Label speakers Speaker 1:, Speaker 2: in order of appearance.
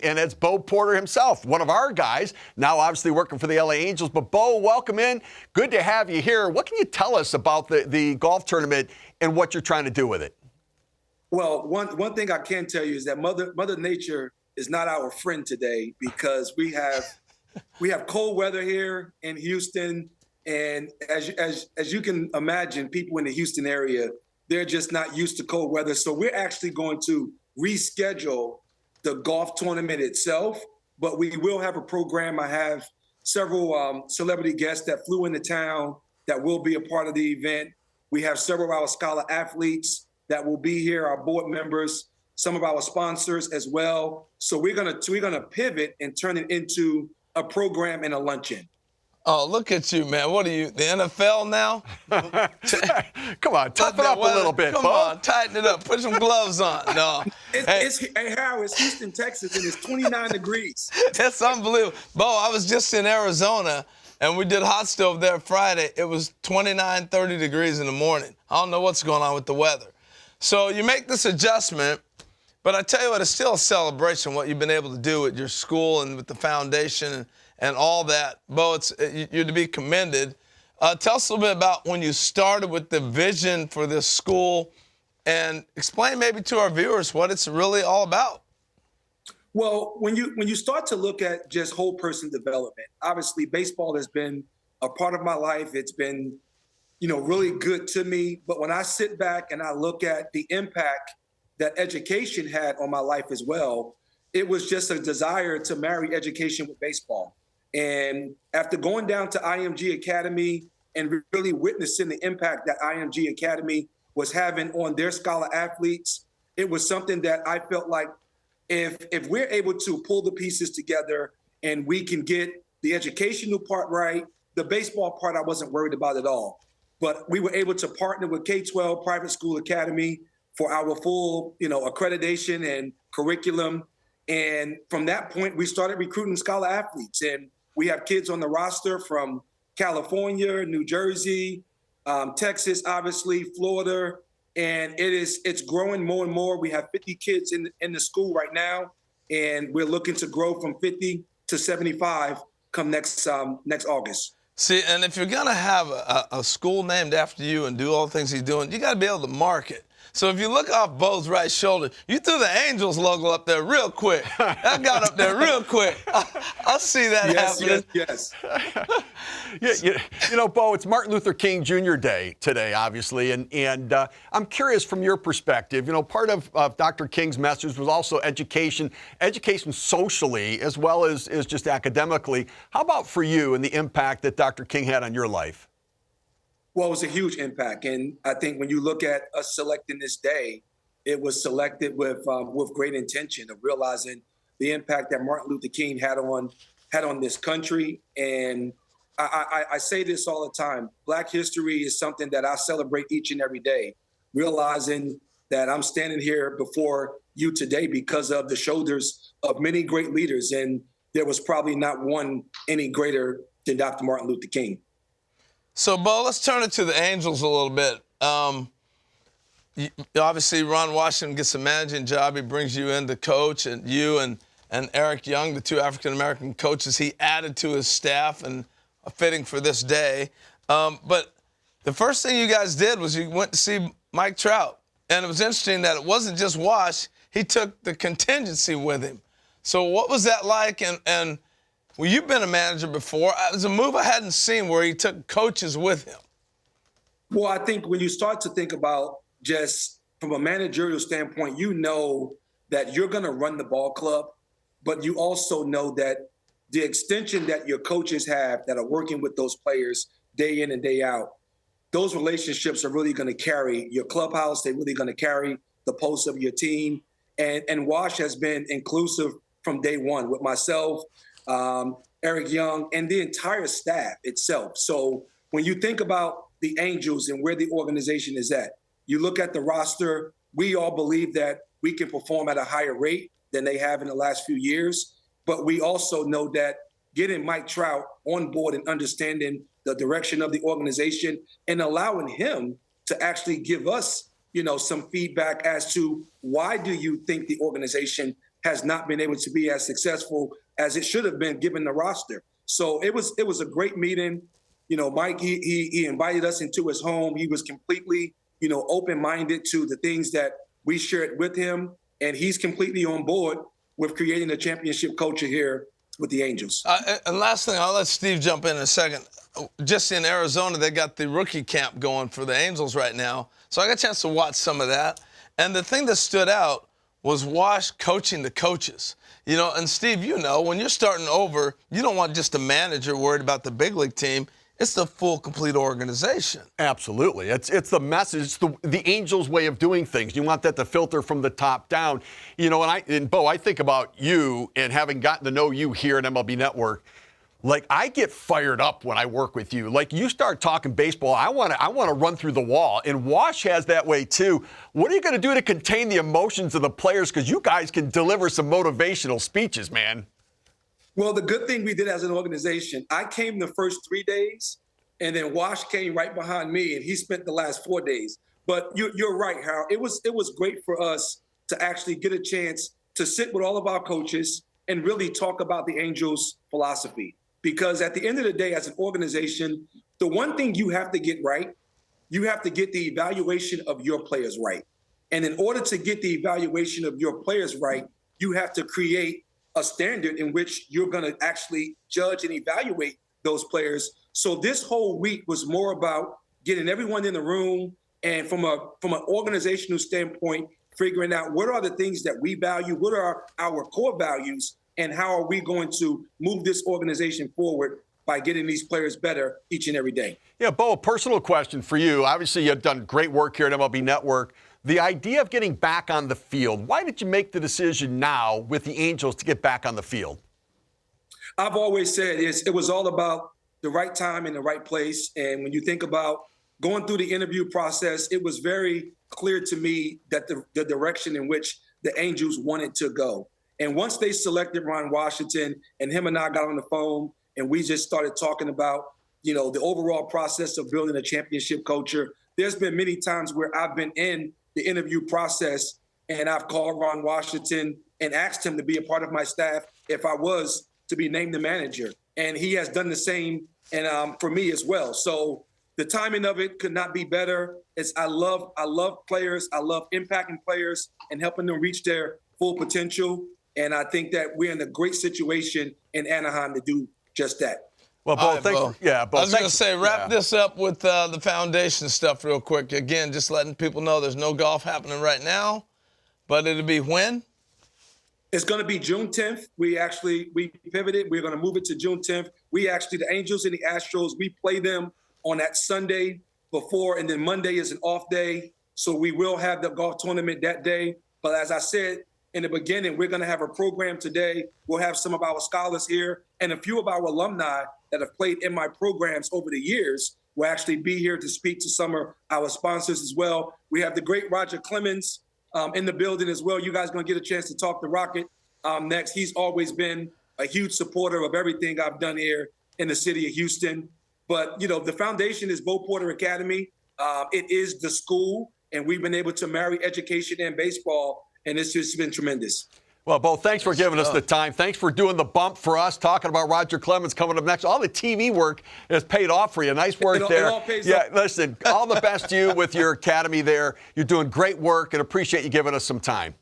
Speaker 1: And it's Bo Porter himself, one of our guys, now obviously working for the LA Angels. But Bo, welcome in. Good to have you here. What can you tell us about the golf tournament and what you're trying to do with it?
Speaker 2: Well, one thing I can tell you is that Mother Nature is not our friend today, because we have cold weather here in Houston, and as you can imagine, people in the Houston area, they're just not used to cold weather. So we're actually going to reschedule the golf tournament itself, but we will have a program. I have several celebrity guests that flew into town that will be a part of the event. We have several of our scholar athletes that will be here, our board members, some of our sponsors as well. So we're gonna pivot and turn it into a program and a luncheon.
Speaker 3: Oh, look at you, man. What are you, the NFL now?
Speaker 1: Come on, toughen up a little bit,
Speaker 3: Come
Speaker 1: Bo.
Speaker 3: on, tighten it up. Put some gloves on. No.
Speaker 2: Hey, Howard, it's Houston, Texas, and it's 29 degrees.
Speaker 3: That's unbelievable. Bo, I was just in Arizona, and we did hot stove there Friday. It was 29, 30 degrees in the morning. I don't know what's going on with the weather. So you make this adjustment, but I tell you what, it's still a celebration, what you've been able to do at your school and with the foundation and all that. Bo, you're to be commended. Tell us a little bit about when you started with the vision for this school, and explain maybe to our viewers what it's really all about.
Speaker 2: Well, when you start to look at just whole person development, obviously baseball has been a part of my life. It's been, really good to me. But when I sit back and I look at the impact that education had on my life as well, it was just a desire to marry education with baseball. And after going down to IMG Academy and really witnessing the impact that IMG Academy was having on their scholar athletes, it was something that I felt like if we're able to pull the pieces together and we can get the educational part right, the baseball part I wasn't worried about at all. But we were able to partner with K-12 Private School Academy for our full, accreditation and curriculum. And from that point, we started recruiting scholar athletes. And we have kids on the roster from California, New Jersey, Texas, obviously, Florida. And it's growing more and more. We have 50 kids in the school right now, and we're looking to grow from 50 to 75 come next August.
Speaker 3: See, and if you're going to have a school named after you and do all the things he's doing, you got to be able to market. So if you look off Bo's right shoulder, you threw the Angels logo up there real quick. That got up there real quick. I see that happening.
Speaker 2: Yes.
Speaker 1: Bo, it's Martin Luther King Jr. Day today, obviously, and I'm curious from your perspective. Part of Dr. King's message was also education socially as well as just academically. How about for you and the impact that Dr. King had on your life?
Speaker 2: Well, it was a huge impact, and I think when you look at us selecting this day, it was selected with great intention of realizing the impact that Martin Luther King had on this country. And I say this all the time: Black history is something that I celebrate each and every day, realizing that I'm standing here before you today because of the shoulders of many great leaders, and there was probably not one any greater than Dr. Martin Luther King.
Speaker 3: So, Bo, let's turn it to the Angels a little bit. Obviously, Ron Washington gets a managing job. He brings you in to coach, and you and Eric Young, the two African-American coaches, he added to his staff, and fitting for this day. But the first thing you guys did was you went to see Mike Trout. And it was interesting that it wasn't just Wash. He took the contingency with him. So what was that like? And well, you've been a manager before. It was a move I hadn't seen where he took coaches with him.
Speaker 2: Well, I think when you start to think about just from a managerial standpoint, you know that you're going to run the ball club, but you also know that the extension that your coaches have that are working with those players day in and day out, those relationships are really going to carry your clubhouse. They're really going to carry the pulse of your team. And Wash has been inclusive from day one with myself, Eric Young, and the entire staff itself. So when you think about the Angels and where the organization is at, you look at the roster, we all believe that we can perform at a higher rate than they have in the last few years. But we also know that getting Mike Trout on board and understanding the direction of the organization and allowing him to actually give us, some feedback as to why do you think the organization has not been able to be as successful as it should have been given the roster. So it was a great meeting. You know, Mike, he invited us into his home. He was completely, you know, open-minded to the things that we shared with him, and he's completely on board with creating a championship culture here with the Angels.
Speaker 3: And last thing, I'll let Steve jump in a second. Just in Arizona, they got the rookie camp going for the Angels right now. So I got a chance to watch some of that. And the thing that stood out was Wash coaching the coaches. You know, and Steve, you know, when you're starting over, you don't want just a manager worried about the big league team. It's the full, complete organization.
Speaker 1: Absolutely. It's the message, it's the Angels' way of doing things. You want that to filter from the top down. You know, and Bo, I think about you and having gotten to know you here at MLB Network. Like, I get fired up when I work with you. Like, you start talking baseball, I want to run through the wall. And Wash has that way, too. What are you going to do to contain the emotions of the players? Because you guys can deliver some motivational speeches, man.
Speaker 2: Well, the good thing we did as an organization, I came the first 3 days, and then Wash came right behind me, and he spent the last 4 days. But you're right, Harold. It was great for us to actually get a chance to sit with all of our coaches and really talk about the Angels' philosophy. Because at the end of the day, as an organization, the one thing you have to get right, you have to get the evaluation of your players right. And in order to get the evaluation of your players right, you have to create a standard in which you're going to actually judge and evaluate those players. So this whole week was more about getting everyone in the room and from an organizational standpoint, figuring out what are the things that we value, what are our core values, and how are we going to move this organization forward by getting these players better each and every day.
Speaker 1: Yeah, Bo, a personal question for you. Obviously, you've done great work here at MLB Network. The idea of getting back on the field, why did you make the decision now with the Angels to get back on the field?
Speaker 2: I've always said it was all about the right time and the right place. And when you think about going through the interview process, it was very clear to me that the direction in which the Angels wanted to go. And once they selected Ron Washington, and him and I got on the phone, and we just started talking about, you know, the overall process of building a championship culture. There's been many times where I've been in the interview process and I've called Ron Washington and asked him to be a part of my staff if I was to be named the manager. And he has done the same and for me as well. So the timing of it could not be better. I love players. I love impacting players and helping them reach their full potential. And I think that we're in a great situation in Anaheim to do just that.
Speaker 1: Well, Bo,
Speaker 3: Right, Bo.
Speaker 1: Bo,
Speaker 3: I was going to say, wrap this up with the foundation stuff real quick. Again, just letting people know there's no golf happening right now, but it'll be when?
Speaker 2: It's going to be June 10th. We pivoted. We're going to move it to June 10th. The Angels and the Astros, we play them on that Sunday before, and then Monday is an off day. So we will have the golf tournament that day. But as I said in the beginning, we're going to have a program today. We'll have some of our scholars here and a few of our alumni that have played in my programs over the years will actually be here to speak to some of our sponsors as well. We have the great Roger Clemens in the building as well. You guys are going to get a chance to talk to Rocket next. He's always been a huge supporter of everything I've done here in the city of Houston. But, you know, the foundation is Bo Porter Academy. It is the school, and we've been able to marry education and baseball, and it's just been tremendous.
Speaker 1: Well, Bo, thanks for giving us the time. Thanks for doing the bump for us, talking about Roger Clemens coming up next. All the TV work has paid off for you. Nice work there.
Speaker 2: It all pays
Speaker 1: yeah,
Speaker 2: off.
Speaker 1: Listen, all the best to you with your academy there. You're doing great work and appreciate you giving us some time.